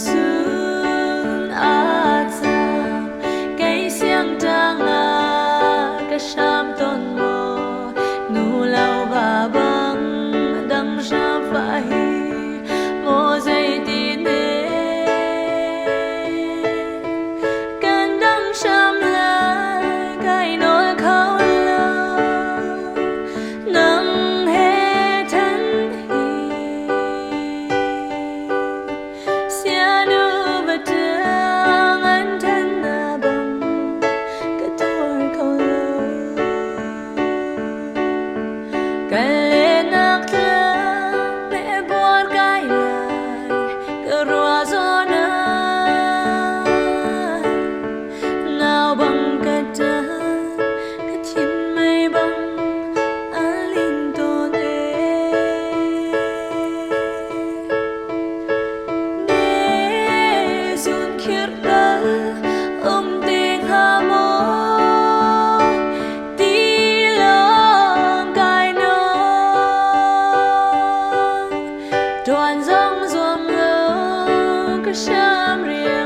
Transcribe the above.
sun a cha cây xiang trang a ka sham ton mo nu lau ba bang dang sham fa hi mo zai ti ne kan dang sham la kai nol khao la nang he than hi sia nu ba tang an than na bang ka tor khao la ka le nak la me bor kai lai ka rua zo na nào bằng cả ta cả thiên mây băng an linh tôn ne sun khirda tình ha mo ti long kai no đoàn dòng ruộng ngơ cả sham ria